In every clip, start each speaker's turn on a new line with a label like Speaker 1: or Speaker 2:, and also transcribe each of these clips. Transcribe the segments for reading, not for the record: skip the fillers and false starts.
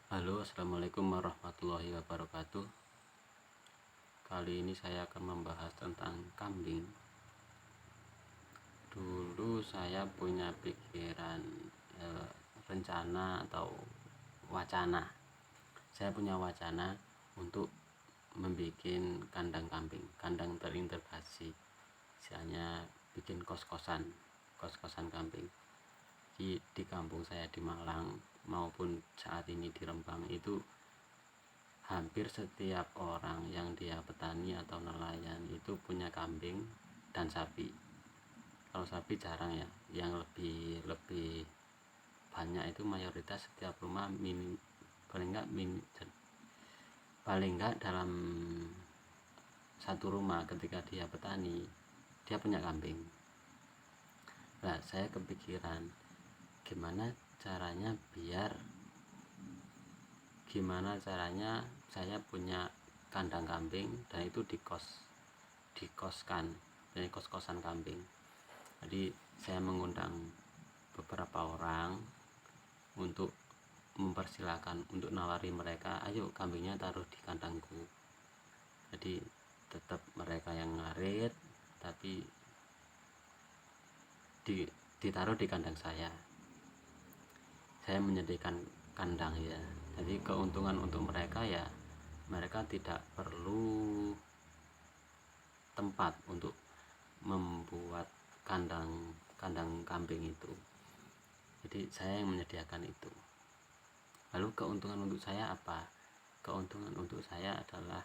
Speaker 1: Halo, assalamualaikum warahmatullahi wabarakatuh. Kali ini saya akan membahas tentang kambing. Dulu saya punya pikiran, rencana atau wacana. Saya punya wacana untuk membuat kandang kambing, kandang terintegrasi. Misalnya bikin kos-kosan kambing. Di kampung saya di Malang maupun saat ini di Rembang itu hampir setiap orang yang dia petani atau nelayan itu punya kambing dan sapi. Kalau sapi jarang ya, yang lebih banyak itu mayoritas setiap rumah paling enggak dalam satu rumah ketika dia petani dia punya kambing. Nah, saya kepikiran gimana caranya saya punya kandang kambing dan itu dikoskan, jadi kos-kosan kambing. Jadi saya mengundang beberapa orang untuk mempersilahkan, untuk nawari mereka, ayo kambingnya taruh di kandangku. Jadi tetap mereka yang ngarit tapi ditaruh di kandang saya menyediakan kandang ya. Jadi keuntungan untuk mereka ya, mereka tidak perlu tempat untuk membuat kandang kambing itu. Jadi saya yang menyediakan itu. Lalu keuntungan untuk saya apa? Keuntungan untuk saya adalah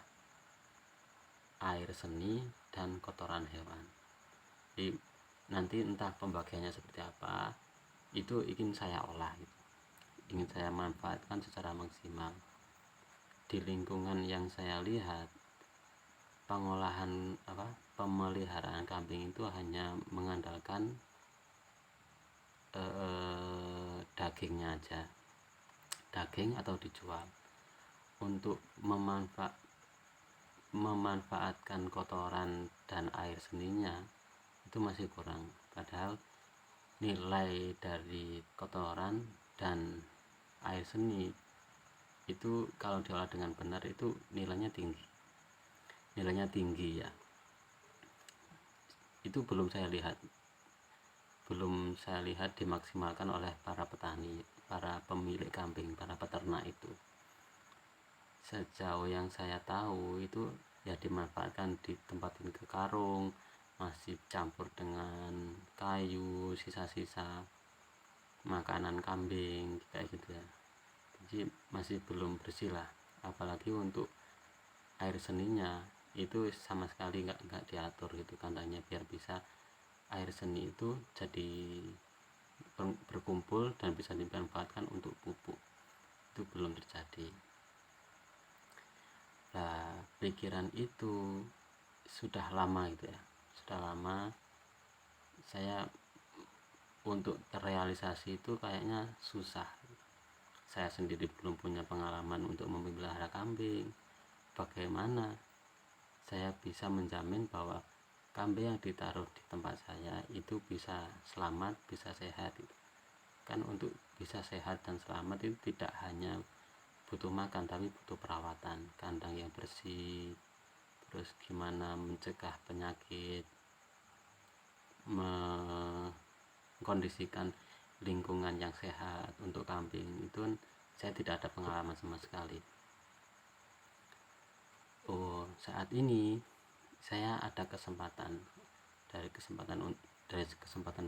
Speaker 1: air seni dan kotoran hewan. Jadi nanti entah pembagiannya seperti apa, itu ingin saya olah gitu. Ingin saya manfaatkan secara maksimal. Di lingkungan yang saya lihat, pemeliharaan kambing itu hanya mengandalkan dagingnya aja, daging atau dijual. Untuk memanfaatkan kotoran dan air seninya itu masih kurang, padahal nilai dari kotoran dan air seni itu kalau diolah dengan benar itu nilainya tinggi ya. Itu belum saya lihat dimaksimalkan oleh para petani, para pemilik kambing, para peternak itu. Sejauh yang saya tahu itu ya dimanfaatkan, ditempatin ke karung, masih campur dengan kayu, sisa-sisa makanan kambing kayak gitu ya. Jadi masih belum bersih lah, apalagi untuk air seninya itu sama sekali nggak diatur gitu kandangnya biar bisa air seni itu jadi berkumpul dan bisa dimanfaatkan untuk pupuk. Itu belum terjadi. Nah, pikiran itu sudah lama gitu ya, sudah lama. Saya untuk terrealisasi itu kayaknya susah. Saya sendiri belum punya pengalaman untuk memelihara kambing. Bagaimana saya bisa menjamin bahwa kambing yang ditaruh di tempat saya itu bisa selamat, bisa sehat gitu. Kan untuk bisa sehat dan selamat itu tidak hanya butuh makan tapi butuh perawatan, kandang yang bersih, terus gimana mencegah penyakit, mengkondisikan lingkungan yang sehat untuk kambing. Itu saya tidak ada pengalaman sama sekali. Saat ini saya ada kesempatan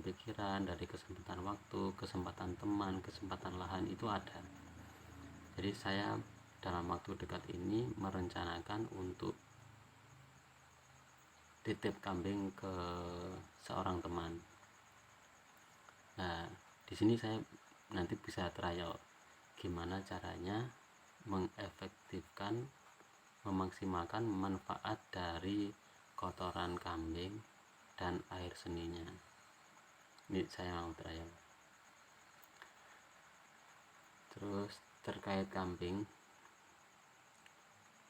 Speaker 1: pikiran, dari kesempatan waktu, kesempatan teman, kesempatan lahan itu ada. Jadi saya dalam waktu dekat ini merencanakan untuk titip kambing ke seorang teman. Nah, di sini saya nanti bisa trial gimana caranya mengefektifkan, memaksimalkan manfaat dari kotoran kambing dan air seninya. Ini saya mau trial. Terus terkait kambing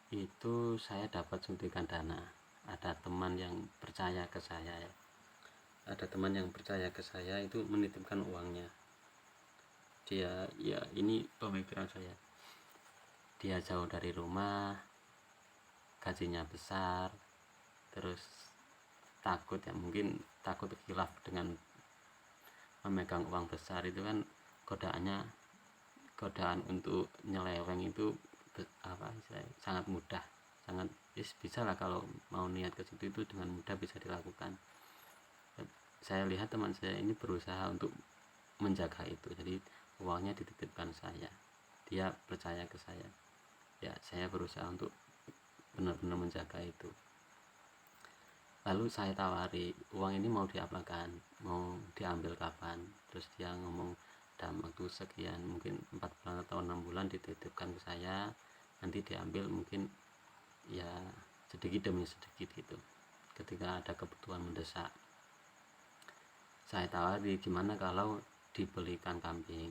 Speaker 1: itu saya dapat suntikan dana. Ada teman yang percaya ke saya ya. Itu menitipkan uangnya. Dia ya, ini pemikiran saya. dia jauh dari rumah, gajinya besar, terus takut ya, mungkin takut khilaf dengan memegang uang besar itu kan godaan untuk nyeleweng itu sangat mudah, sangat bisa lah kalau mau niat ke situ itu dengan mudah bisa dilakukan. Saya lihat teman saya ini berusaha untuk menjaga itu, jadi uangnya dititipkan saya, dia percaya ke saya, ya saya berusaha untuk benar-benar menjaga itu. Lalu saya tawari, uang ini mau diapakan, mau diambil kapan? Terus dia ngomong dalam waktu sekian, mungkin 4 bulan atau 6 bulan dititipkan ke saya, nanti diambil mungkin ya sedikit demi sedikit gitu, ketika ada kebutuhan mendesak. Saya tawari, gimana kalau dibelikan kambing,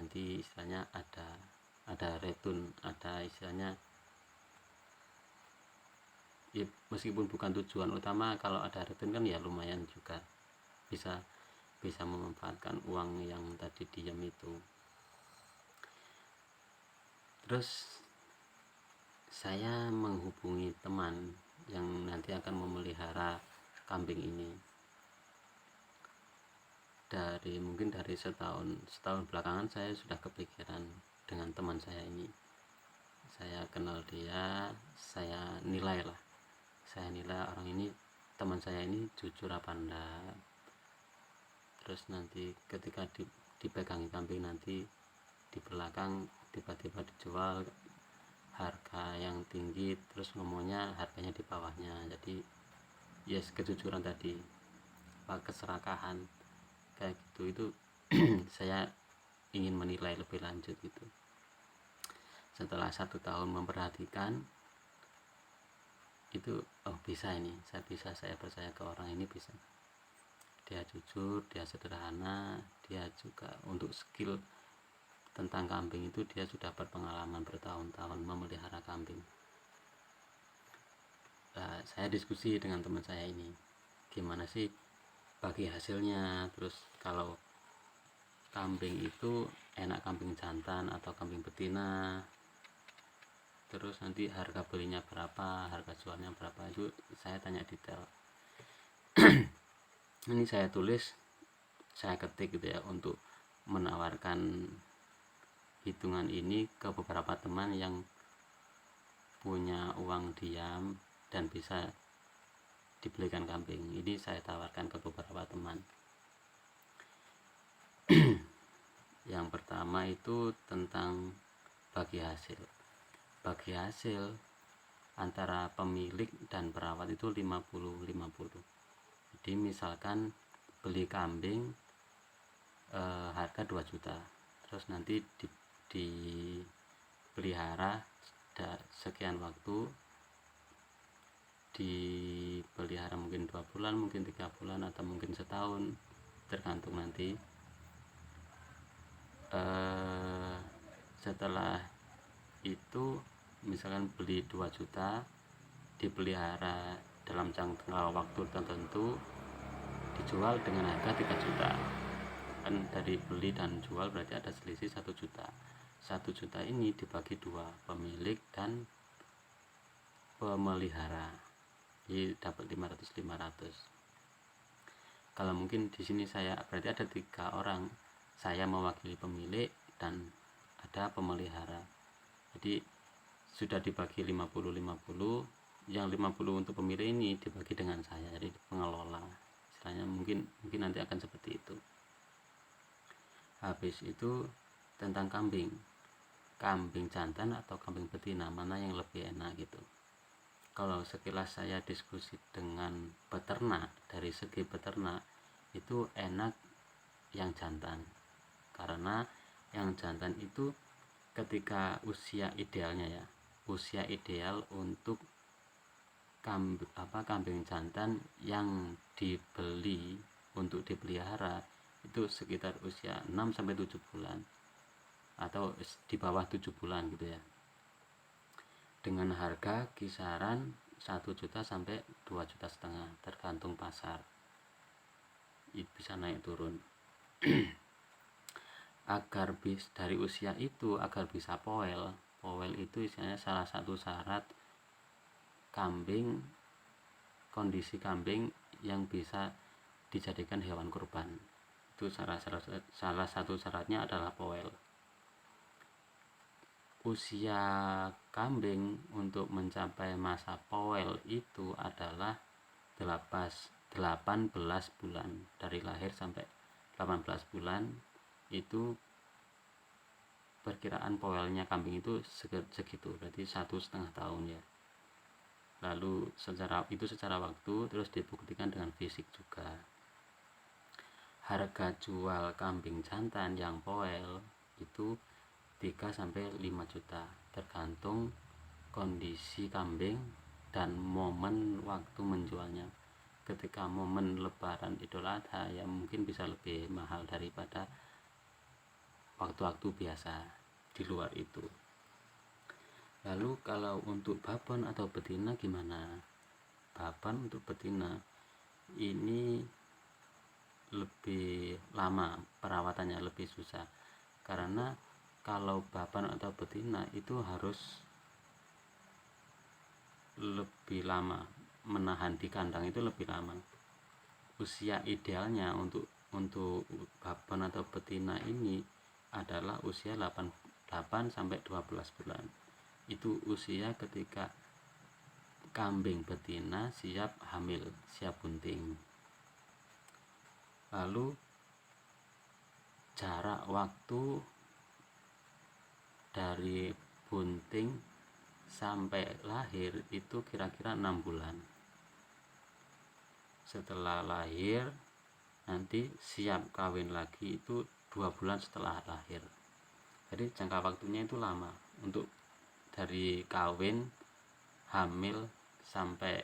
Speaker 1: nanti istilahnya ada retun, ada istilahnya ya, meskipun bukan tujuan utama, kalau ada retun kan ya lumayan juga bisa memanfaatkan uang yang tadi diam itu. Terus saya menghubungi teman yang nanti akan memelihara kambing ini. Mungkin dari setahun belakangan saya sudah kepikiran dengan teman saya ini. Saya kenal dia, saya nilai orang ini, teman saya ini jujur apa enggak. Terus nanti ketika dipegangi kambing, nanti di belakang tiba-tiba dijual harga yang tinggi, terus ngomongnya harganya di bawahnya. Jadi yes, kejujuran tadi, keserakahan kayak gitu itu saya ingin menilai lebih lanjut gitu. Setelah 1 tahun memperhatikan itu, bisa ini, saya percaya ke orang ini bisa. Dia jujur, dia sederhana, dia juga untuk skill tentang kambing itu dia sudah berpengalaman bertahun-tahun memelihara kambing. Saya diskusi dengan teman saya ini, gimana sih bagi hasilnya, terus kalau kambing itu enak kambing jantan atau kambing betina, terus nanti harga belinya berapa, harga jualnya berapa, itu saya tanya detail. Ini saya tulis, saya ketik gitu ya, untuk menawarkan hitungan ini ke beberapa teman yang punya uang diam dan bisa dibelikan kambing. Ini saya tawarkan ke beberapa teman. Yang pertama itu tentang bagi hasil antara pemilik dan perawat itu 50-50. Jadi misalkan beli kambing harga 2 juta, terus nanti dipelihara sekian waktu, dipelihara mungkin 2 bulan, mungkin 3 bulan, atau mungkin setahun, tergantung nanti. Setelah itu misalkan beli 2 juta, dipelihara dalam jangka waktu tertentu, dijual dengan harga 3 juta. Kan dari beli dan jual berarti ada selisih 1 juta. 1 juta ini dibagi 2, pemilik dan pemelihara, jadi dapat 500. Kalau mungkin di sini saya berarti ada 3 orang, saya mewakili pemilik dan ada pemelihara, jadi sudah dibagi 50-50. Yang 50 untuk pemilik ini dibagi dengan saya, jadi pengelola istilahnya, mungkin nanti akan seperti itu. Habis itu tentang kambing jantan atau kambing betina, mana yang lebih enak gitu. Kalau sekilas saya diskusi dengan peternak, dari segi peternak itu enak yang jantan, karena yang jantan itu ketika usia ideal untuk kambing jantan yang dibeli untuk dipelihara itu sekitar usia 6-7 bulan atau di bawah 7 bulan gitu ya, dengan harga kisaran 1 juta sampai 2,5 juta, tergantung pasar, bisa naik turun. Agar dari usia itu agar bisa poel powel itu istilahnya salah satu syarat kambing, kondisi kambing yang bisa dijadikan hewan kurban. Itu salah satu syaratnya adalah powel. Usia kambing untuk mencapai masa powel itu adalah 18 bulan. Dari lahir sampai 18 bulan itu perkiraan powelnya kambing itu segitu, berarti 1,5 tahun ya. Lalu secara waktu, terus dibuktikan dengan fisik juga. Harga jual kambing jantan yang powel itu 3-5 juta, tergantung kondisi kambing dan momen waktu menjualnya. Ketika momen lebaran Idul Adha ya mungkin bisa lebih mahal daripada waktu-waktu biasa di luar itu. Lalu kalau untuk babon atau betina gimana? Babon untuk betina ini lebih lama, perawatannya lebih susah, karena kalau babon atau betina itu harus lebih lama, menahan di kandang itu lebih lama. Usia idealnya untuk babon atau betina ini adalah usia 8-12 bulan. Itu usia ketika kambing betina siap hamil, siap bunting. Lalu jarak waktu dari bunting sampai lahir itu kira-kira 6 bulan. Setelah lahir nanti siap kawin lagi itu 2 bulan setelah lahir. Jadi jangka waktunya itu lama untuk dari kawin, hamil sampai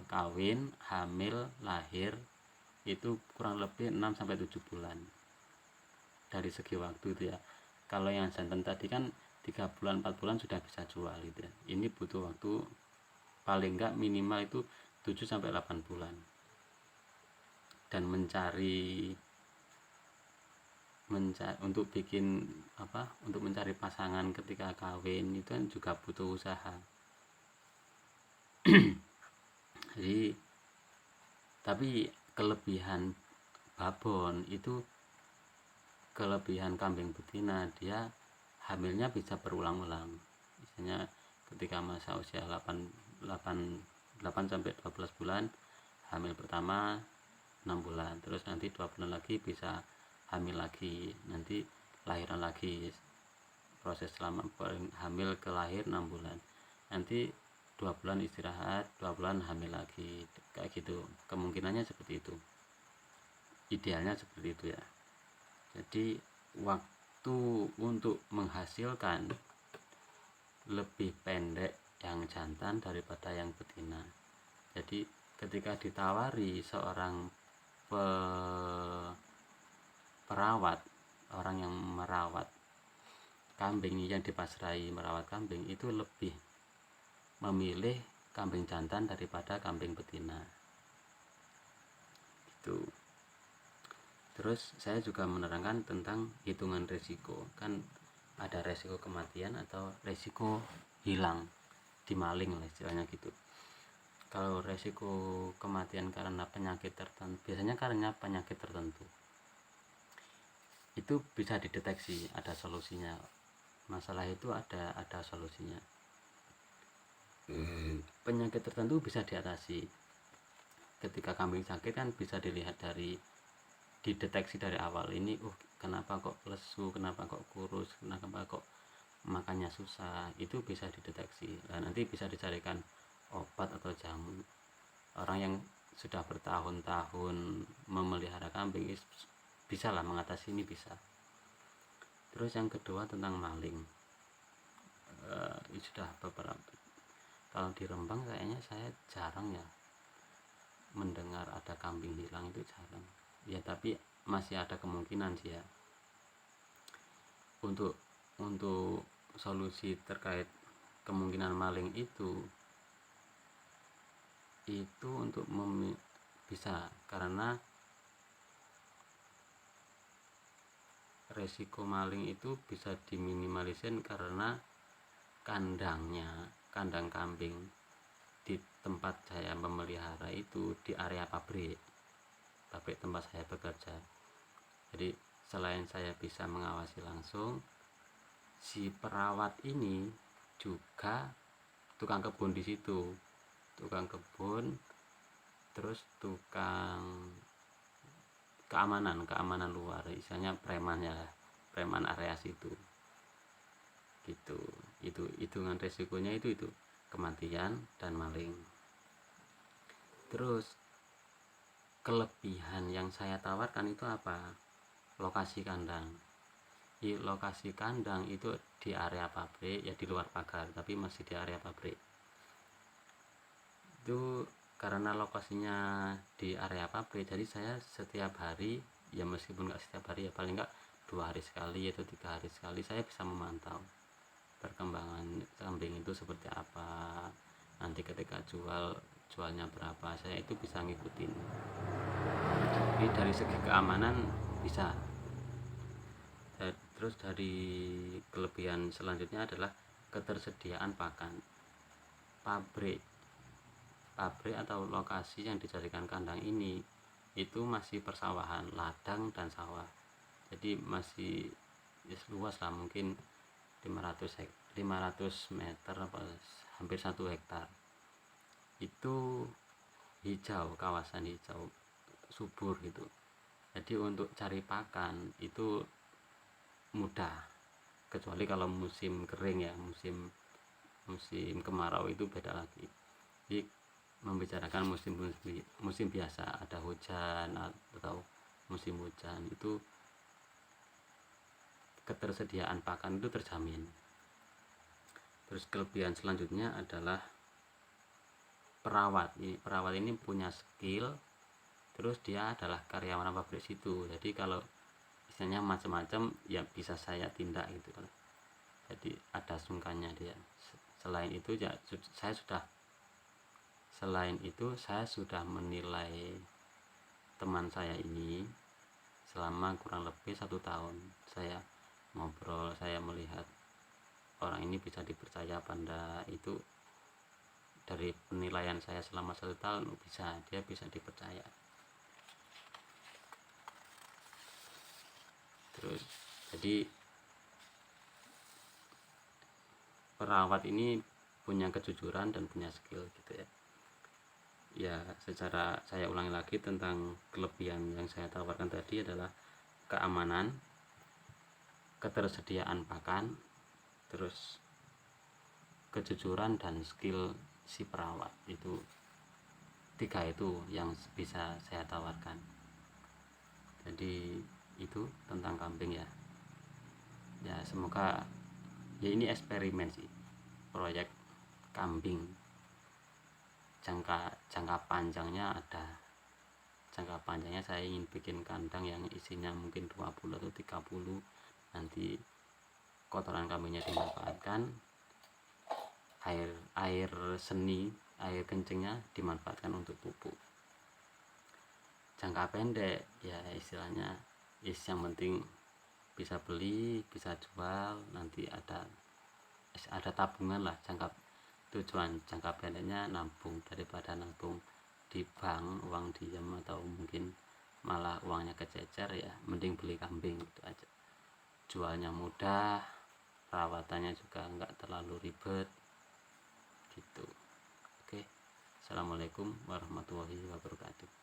Speaker 1: kawin, hamil, lahir itu kurang lebih 6-7 bulan dari segi waktu itu ya. Kalau yang jantan tadi kan 3 bulan 4 bulan sudah bisa jual gitu ya. Ini butuh waktu paling enggak minimal itu 7-8 bulan. Dan mencari untuk mencari pasangan ketika kawin itu kan juga butuh usaha. Jadi tapi kelebihan babon itu, kelebihan kambing betina, dia hamilnya bisa berulang-ulang. Misalnya ketika masa usia 8-12 bulan hamil pertama 6 bulan, terus nanti 2 bulan lagi bisa hamil lagi, nanti lahiran lagi, proses selama hamil ke lahir 6 bulan, nanti 2 bulan istirahat, 2 bulan hamil lagi, kayak gitu. Kemungkinannya seperti itu, idealnya seperti itu ya. Jadi waktu untuk menghasilkan lebih pendek yang jantan daripada yang betina. Jadi ketika ditawari seorang perawat, orang yang merawat kambing, yang dipasrai merawat kambing, itu lebih memilih kambing jantan daripada kambing betina gitu. Terus saya juga menerangkan tentang hitungan resiko, kan ada resiko kematian atau resiko hilang, dimaling lah istilahnya gitu. Kalau resiko kematian karena penyakit tertentu, biasanya karena penyakit tertentu, itu bisa dideteksi, ada solusinya. Masalah itu ada solusinya. Penyakit tertentu bisa diatasi. Ketika kambing sakit kan bisa dilihat dideteksi dari awal, ini kenapa kok lesu, kenapa kok kurus, kenapa kok makannya susah, itu bisa dideteksi. Nah, nanti bisa dicarikan obat atau jamu. Orang yang sudah bertahun-tahun memelihara kambing bisa lah mengatasi ini, bisa. Terus yang kedua tentang maling, sudah beberapa, kalau di Rembang kayaknya saya jarang ya mendengar ada kambing hilang, itu jarang ya, tapi masih ada kemungkinan sih ya. Untuk solusi terkait kemungkinan maling itu untuk bisa, karena resiko maling itu bisa diminimalisir karena kandang kambing di tempat saya memelihara itu di area pabrik tempat saya bekerja. Jadi selain saya bisa mengawasi langsung, si perawat ini juga tukang kebun di situ, tukang kebun, terus tukang keamanan luar, misalnya preman area situ gitu. Itu hitungan resikonya itu kematian dan maling. Terus kelebihan yang saya tawarkan itu apa? Lokasi kandang. Lokasi kandang itu di area pabrik, ya di luar pagar tapi masih di area pabrik. Itu karena lokasinya di area pabrik, jadi saya setiap hari, ya meskipun nggak setiap hari, ya paling nggak 2 hari sekali atau 3 hari sekali, saya bisa memantau perkembangan kambing itu seperti apa, nanti ketika jualnya berapa, saya itu bisa ngikutin. Jadi dari segi keamanan bisa. Terus dari kelebihan selanjutnya adalah ketersediaan pakan. Pabrik atau lokasi yang dijadikan kandang ini itu masih persawahan, ladang dan sawah. Jadi masih luas lah, mungkin 500 meter apa hampir 1 hektar. Itu hijau, kawasan hijau subur gitu. Jadi untuk cari pakan itu mudah, kecuali kalau musim kering ya, musim kemarau itu beda lagi. Jadi membicarakan musim biasa, ada hujan atau musim hujan, itu ketersediaan pakan itu terjamin. Terus kelebihan selanjutnya adalah perawat ini punya skill, terus dia adalah karyawan pabrik situ, jadi kalau misalnya macam-macam ya bisa saya tindak gitu. Jadi ada sungkannya dia. Selain itu saya sudah menilai teman saya ini selama kurang lebih 1 tahun. Saya ngobrol, saya melihat orang ini bisa dipercaya apa enggak, itu dari penilaian saya selama 1 tahun, dia bisa dipercaya. Terus jadi perawat ini punya kejujuran dan punya skill gitu ya. Ya, secara saya ulangi lagi tentang kelebihan yang saya tawarkan tadi adalah keamanan, ketersediaan pakan, terus kejujuran dan skill si perawat. Itu 3 itu yang bisa saya tawarkan. Jadi itu tentang kambing ya. Ya semoga, ya ini eksperimen sih, proyek kambing. Jangka panjangnya saya ingin bikin kandang yang isinya mungkin 20 atau 30. Nanti kotoran kambingnya dimanfaatkan, air kencingnya dimanfaatkan untuk pupuk. Jangka pendek ya istilahnya yang penting bisa beli, bisa jual, nanti ada tabungan lah. Tujuan jangka pendeknya nabung, daripada nabung di bank uang diam atau mungkin malah uangnya kececer, ya mending beli kambing gitu aja. Jualnya mudah, perawatannya juga enggak terlalu ribet gitu. Oke, assalamualaikum warahmatullahi wabarakatuh.